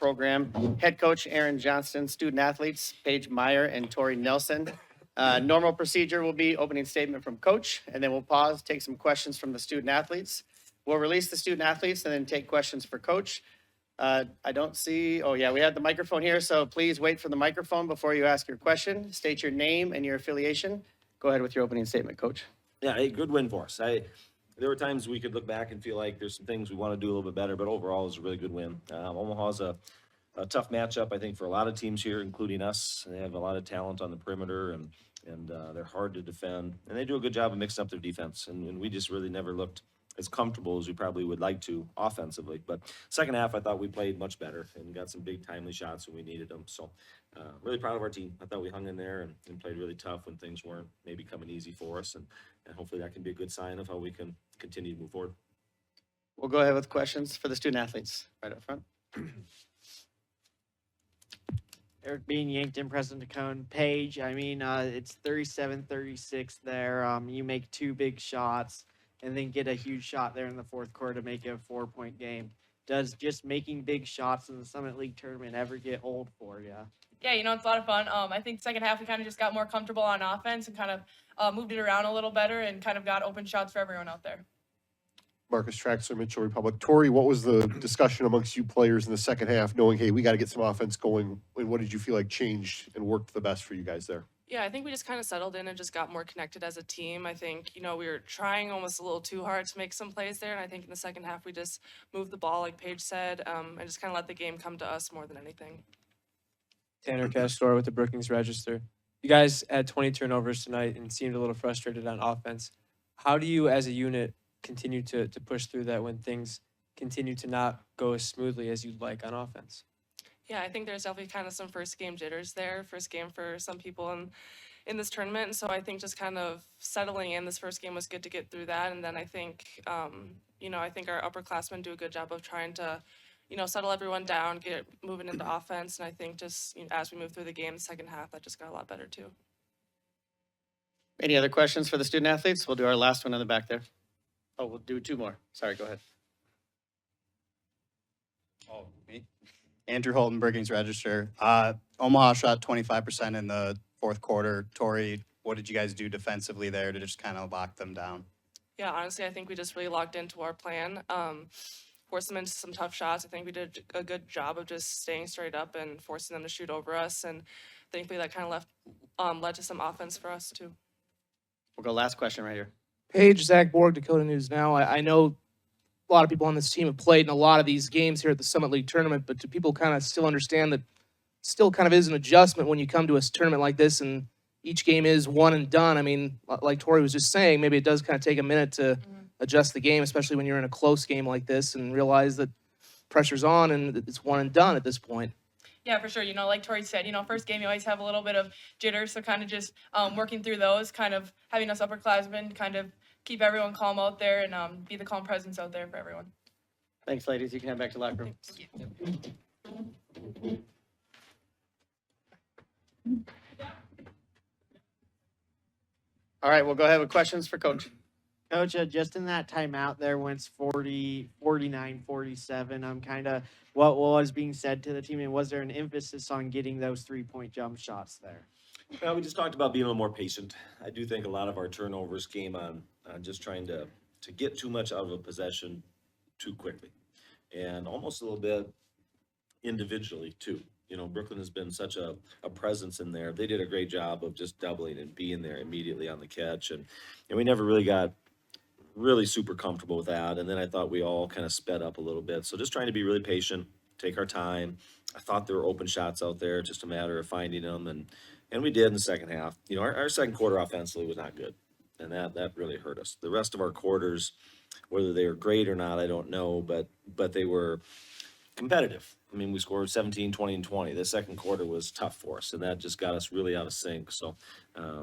program. Head coach Aaron Johnston, student athletes Paige Meyer and Tori Nelson. Normal procedure will be opening statement from coach, and then we'll pause, take some questions from the student athletes. We'll release the student athletes and then take questions for coach. I don't see, oh yeah, we have the microphone here, so please wait for the microphone before you ask your question. State your name and your affiliation. Go ahead with your opening statement, coach. Yeah, a good win for us. There were times we could look back and feel like there's some things we want to do a little bit better, but overall it was a really good win. Omaha's a tough matchup, I think, for a lot of teams here, including us. They have a lot of talent on the perimeter, and they're hard to defend. And they do a good job of mixing up their defense, and we just really never looked as comfortable as we probably would like to offensively. But second half, I thought we played much better and got some big timely shots when we needed them. So really proud of our team. I thought we hung in there and played really tough when things weren't maybe coming easy for us. And hopefully that can be a good sign of how we can continue to move forward. We'll go ahead with questions for the student athletes right up front. Eric Bean, Yankton, President Cone. Paige, I mean, it's 37-36 there. You make two big shots and then get a huge shot there in the fourth quarter to make it a 4-point game. Does just making big shots in the Summit League tournament ever get old for you? Yeah, it's a lot of fun. I think second half we kind of just got more comfortable on offense and kind of moved it around a little better and kind of got open shots for everyone out there. Marcus Traxler, Mitchell Republic. Tori, what was the discussion amongst you players in the second half, knowing, hey, we got to get some offense going? And what did you feel like changed and worked the best for you guys there? Yeah, I think we just kind of settled in and just got more connected as a team. I think, we were trying almost a little too hard to make some plays there. And I think in the second half, we just moved the ball, like Paige said, and just kind of let the game come to us more than anything. Tanner Castor with the Brookings Register. You guys had 20 turnovers tonight and seemed a little frustrated on offense. How do you, as a unit, continue to push through that when things continue to not go as smoothly as you'd like on offense? Yeah, I think there's definitely kind of some first game jitters there. First game for some people in this tournament. And so I think just kind of settling in this first game was good to get through that. And then I think, I think our upperclassmen do a good job of trying to, settle everyone down, get moving into offense. And I think just as we move through the game, the second half, that just got a lot better too. Any other questions for the student athletes? We'll do our last one in the back there. Oh, we'll do two more. Sorry, go ahead. Oh, me? Andrew Holton, Brookings Register. Omaha shot 25% in the fourth quarter. Tori, what did you guys do defensively there to just kind of lock them down? Yeah, honestly, I think we just really locked into our plan, forced them into some tough shots. I think we did a good job of just staying straight up and forcing them to shoot over us. And thankfully that kind of led to some offense for us too. We'll go last question right here. Paige, Zach Borg, Dakota News Now. I know a lot of people on this team have played in a lot of these games here at the Summit League tournament, but do people kind of still understand that still kind of is an adjustment when you come to a tournament like this and each game is one and done? I mean, like Tori was just saying, maybe it does kind of take a minute to adjust the game, especially when you're in a close game like this and realize that pressure's on and it's one and done at this point. Yeah, for sure. Like Tori said, first game you always have a little bit of jitters, so kind of just working through those, kind of having us upperclassmen kind of keep everyone calm out there and be the calm presence out there for everyone. Thanks, ladies. You can head back to locker room. All right, we'll go ahead with questions for Coach. Coach, just in that timeout there when it's 49-47, kind of what was being said to the team, and was there an emphasis on getting those 3-point jump shots there? Well, we just talked about being a little more patient. I do think a lot of our turnovers came on just trying to get too much out of a possession too quickly, and almost a little bit individually too. Brooklyn has been such a presence in there. They did a great job of just doubling and being there immediately on the catch, and we never really got really super comfortable with that. And then I thought we all kind of sped up a little bit. So just trying to be really patient, take our time. I thought there were open shots out there, just a matter of finding them, and we did in the second half. Our second quarter offensively was not good, and that really hurt us. The rest of our quarters, whether they were great or not, I don't know, but they were competitive. I mean, we scored 17, 20, and 20. The second quarter was tough for us, and that just got us really out of sync. So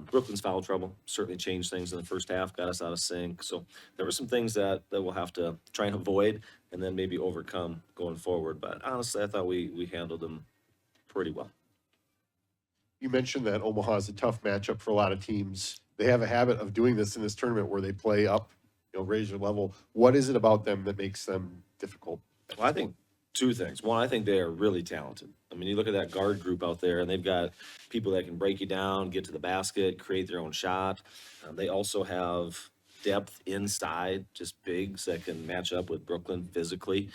Brooklyn's foul trouble certainly changed things in the first half, got us out of sync. So there were some things that we'll have to try and avoid and then maybe overcome going forward. But honestly, I thought we handled them pretty well. You mentioned that Omaha is a tough matchup for a lot of teams. They have a habit of doing this in this tournament where they play up, raise their level. What is it about them that makes them difficult? Well, I think Two things. One, I think they are really talented. I mean, you look at that guard group out there, and they've got people that can break you down, get to the basket, create their own shot. They also have depth inside, just bigs that can match up with Brooklyn physically.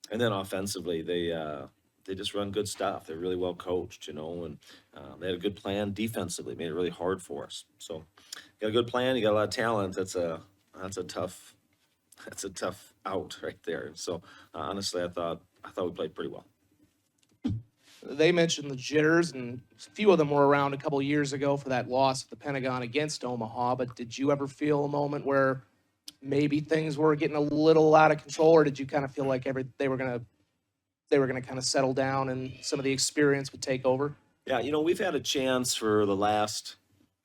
And then offensively, they just run good stuff. They're really well coached, you know, and they had a good plan defensively. Made it really hard for us. So, you got a good plan. You got a lot of talent. That's a tough out right there. So honestly, I thought we played pretty well. They mentioned the jitters, and a few of them were around a couple of years ago for that loss at the Pentagon against Omaha. But did you ever feel a moment where maybe things were getting a little out of control, or did you kind of feel like they were gonna kind of settle down and some of the experience would take over? Yeah, you know, we've had a chance for the last,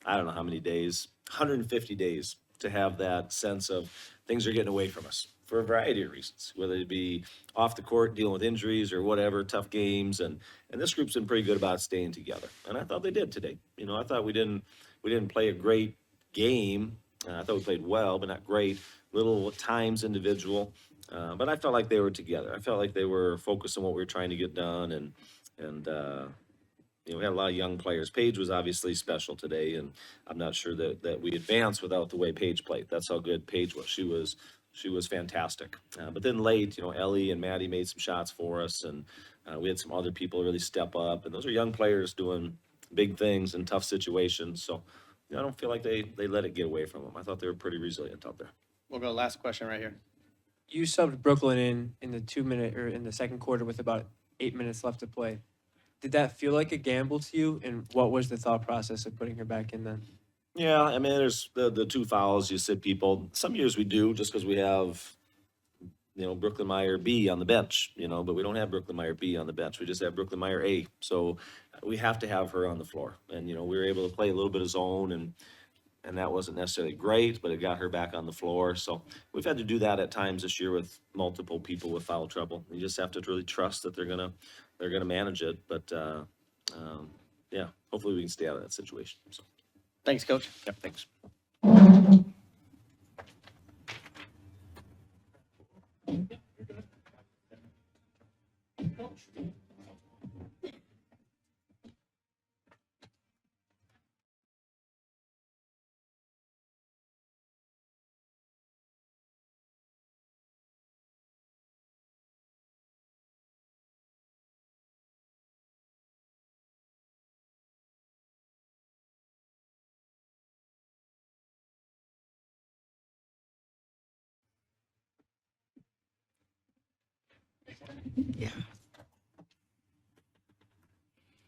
I don't know how many days, 150 days, to have that sense of things are getting away from us for a variety of reasons, whether it be off the court, dealing with injuries or whatever, tough games. And this group's been pretty good about staying together. And I thought they did today. You know, I thought we didn't play a great game. I thought we played well, but not great. Little times individual. But I felt like they were together. I felt like they were focused on what we were trying to get done. And you know, we had a lot of young players. Paige was obviously special today, and I'm not sure that we advanced without the way Paige played. That's how good Paige was. She was fantastic. But then late, you know, Ellie and Maddie made some shots for us, and we had some other people really step up. And those are young players doing big things in tough situations. So, you know, I don't feel like they let it get away from them. I thought they were pretty resilient out there. We'll go last question right here. You subbed Brooklyn in the 2-minute or in the second quarter with about 8 minutes left to play. Did that feel like a gamble to you? And what was the thought process of putting her back in then? Yeah, I mean, there's the two fouls. You sit people. Some years we do just because we have, you know, Brooklyn Meyer B on the bench, you know, but we don't have Brooklyn Meyer B on the bench. We just have Brooklyn Meyer A. So we have to have her on the floor. And, you know, we were able to play a little bit of zone, and that wasn't necessarily great, but it got her back on the floor. So we've had to do that at times this year with multiple people with foul trouble. You just have to really trust that they're gonna manage it. But yeah, hopefully we can stay out of that situation. So. Thanks, Coach. Yeah, thanks.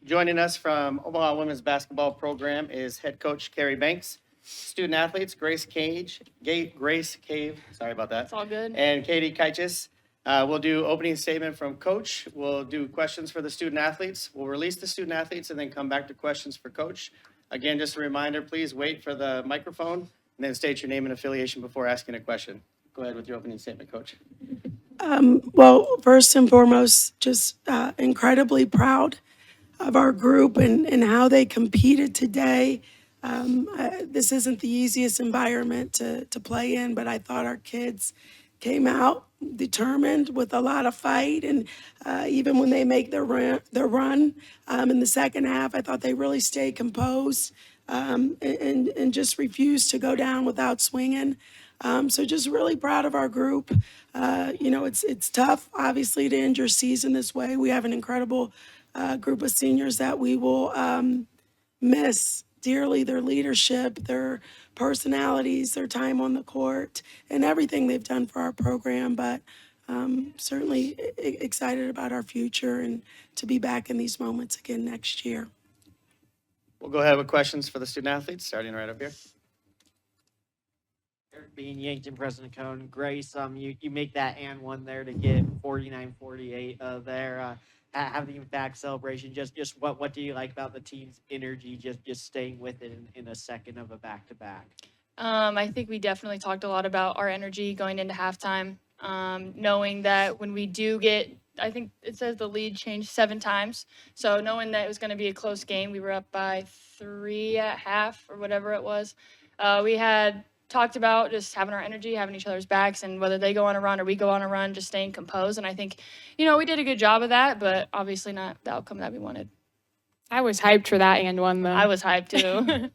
Joining us from Omaha Women's Basketball Program is head coach Carrie Banks. Student athletes Grace Cave, sorry about that, It's all good. and Katie Kaitis. We'll do opening statement from coach. We'll do questions for the student athletes. We'll release the student athletes and then come back to questions for coach. Again, just a reminder, please wait for the microphone and then state your name and affiliation before asking a question. Go ahead with your opening statement, coach. Well, first and foremost, just incredibly proud of our group and how they competed today. This isn't the easiest environment to play in, but I thought our kids came out determined with a lot of fight. And even when they make their run in the second half, I thought they really stayed composed and just refused to go down without swinging. So just really proud of our group. You know, it's tough, obviously, to end your season this way. We have an incredible group of seniors that we will miss dearly, their leadership, their personalities, their time on the court, and everything they've done for our program. But certainly excited about our future and to be back in these moments again next year. We'll go ahead with questions for the student athletes, starting right up here. Eric Bean, Yankton, President Cone. Grace, you make that and one there to get 49-48 there. Have the impact celebration. Just what do you like about the team's energy? Just staying with it in a second of a back-to-back. I think we definitely talked a lot about our energy going into halftime, knowing that when we do get, I think it says the lead changed 7 times. So knowing that it was going to be a close game, we were up by 3 at half or whatever it was. We had talked about just having our energy, having each other's backs, and whether they go on a run or we go on a run, just staying composed. And I think, we did a good job of that, but obviously not the outcome that we wanted. I was hyped for that and one though. I was hyped too.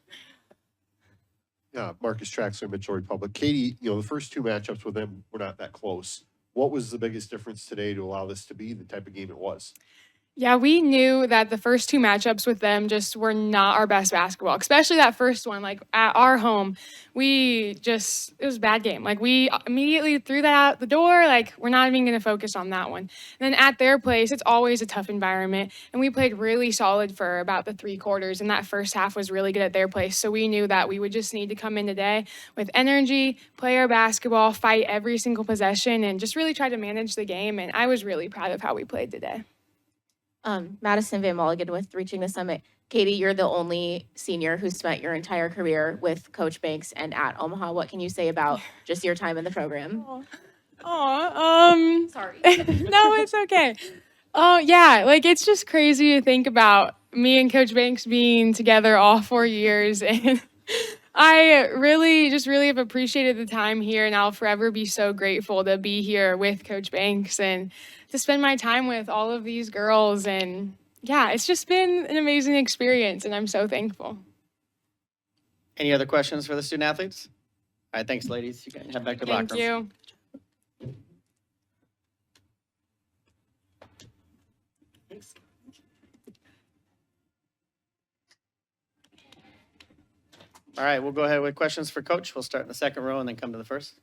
Marcus Traxler, Mitchell Republic. Katie, the first two matchups with them were not that close. What was the biggest difference today to allow this to be the type of game it was? Yeah, we knew that the first two matchups with them just were not our best basketball, especially that first one. Like at our home, it was a bad game. Like we immediately threw that out the door. Like we're not even going to focus on that one. And then at their place, it's always a tough environment. And we played really solid for about the 3 quarters. And that first half was really good at their place. So we knew that we would just need to come in today with energy, play our basketball, fight every single possession, and just really try to manage the game. And I was really proud of how we played today. Madison Van Mulligan with Reaching the Summit. Katie, you're the only senior who spent your entire career with Coach Banks and at Omaha. What can you say about just your time in the program? Sorry. No, it's okay. Oh, yeah, it's just crazy to think about me and Coach Banks being together all 4 years. And I really have appreciated the time here, and I'll forever be so grateful to be here with Coach Banks and to spend my time with all of these girls. And yeah, it's just been an amazing experience, and I'm so thankful. Any other questions for the student athletes? All right, thanks, ladies. You can head back to the locker Thank room. you. All right, we'll go ahead with questions for Coach. We'll start in the second row and then come to the first.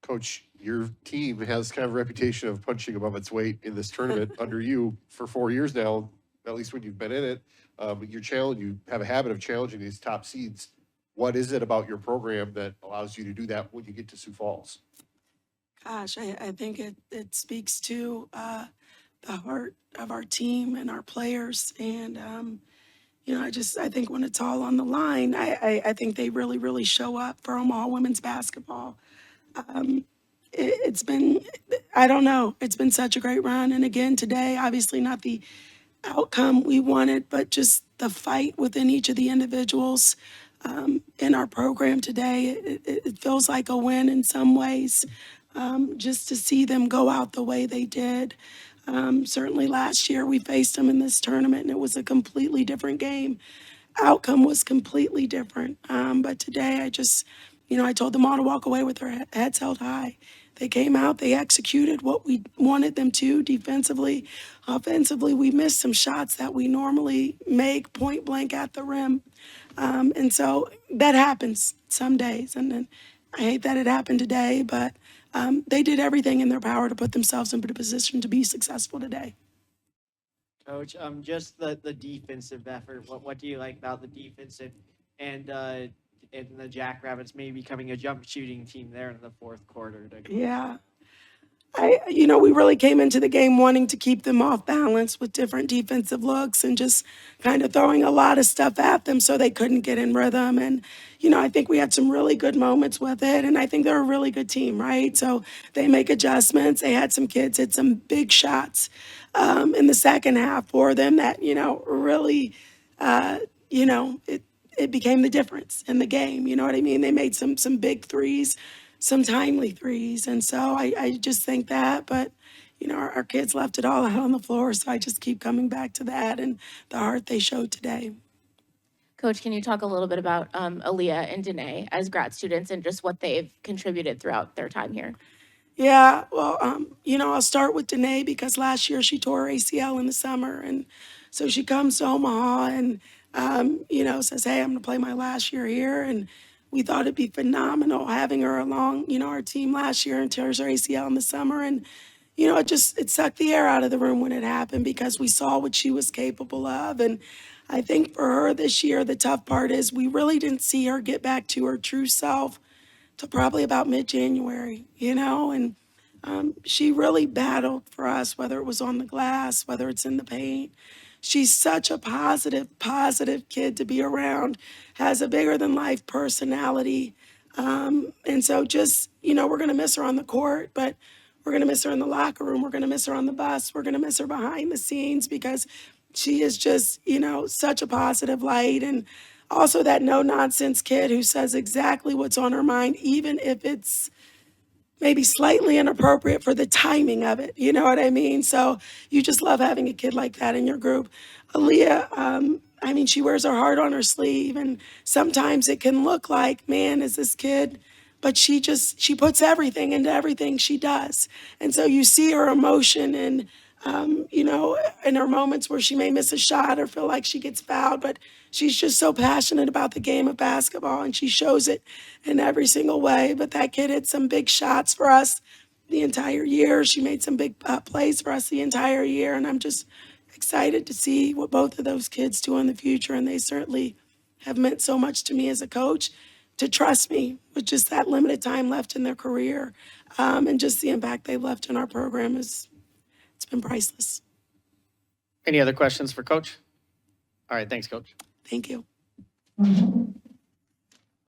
Coach, your team has kind of a reputation of punching above its weight in this tournament under you for 4 years now, at least when you've been in it. You have a habit of challenging these top seeds. What is it about your program that allows you to do that when you get to Sioux Falls? Gosh, I think it speaks to the heart of our team and our players. And, I think when it's all on the line, I think they really, really show up for Omaha women's basketball. It's been, I don't know, it's been such a great run. And again, today, obviously not the outcome we wanted, but just the fight within each of the individuals in our program today. It feels like a win in some ways, just to see them go out the way they did. Certainly last year we faced them in this tournament and it was a completely different game. Outcome was completely different. But today I told them all to walk away with their heads held high. They came out, they executed what we wanted them to defensively. Offensively, we missed some shots that we normally make point blank at the rim. And so that happens some days. And then I hate that it happened today, but they did everything in their power to put themselves in a position to be successful today. Coach, just the defensive effort. What do you like about the defensive and the Jackrabbits maybe becoming a jump shooting team there in the fourth quarter? Yeah. We really came into the game wanting to keep them off balance with different defensive looks and just kind of throwing a lot of stuff at them so they couldn't get in rhythm. And, I think we had some really good moments with it. And I think they're a really good team, right? So they make adjustments. They had some kids hit some big shots in the second half for them that, really, it became the difference in the game. You know what I mean? They made some big threes, some timely threes. And so I just think that, but, our kids left it all out on the floor. So I just keep coming back to that and the heart they showed today. Coach, can you talk a little bit about Aaliyah and Danae as grad students and just what they've contributed throughout their time here? Yeah, well, I'll start with Danae because last year she tore her ACL in the summer. And so she comes to Omaha and, says, hey, I'm going to play my last year here. And we thought it'd be phenomenal having her along, our team last year, and tears her ACL in the summer. And, it sucked the air out of the room when it happened because we saw what she was capable of. And I think for her this year, the tough part is we really didn't see her get back to her true self till probably about mid-January, and she really battled for us, whether it was on the glass, whether it's in the paint. She's such a positive kid to be around, has a bigger than life personality. And so just, we're going to miss her on the court, but we're going to miss her in the locker room. We're going to miss her on the bus. We're going to miss her behind the scenes because she is just, such a positive light. And also that no-nonsense kid who says exactly what's on her mind, even if it's maybe slightly inappropriate for the timing of it. You know what I mean? So you just love having a kid like that in your group. Aaliyah, I mean, she wears her heart on her sleeve, and sometimes it can look like, man, is this kid? But she puts everything into everything she does. And so you see her emotion and, you know, in her moments where she may miss a shot or feel like she gets fouled, but she's just so passionate about the game of basketball, and she shows it in every single way. But that kid hit some big shots for us the entire year. She made some big plays for us the entire year, and I'm just excited to see what both of those kids do in the future. And they certainly have meant so much to me as a coach, to trust me with just that limited time left in their career, and just the impact they've left in our program it's been priceless. Any other questions for Coach? All right, thanks, Coach. Thank you.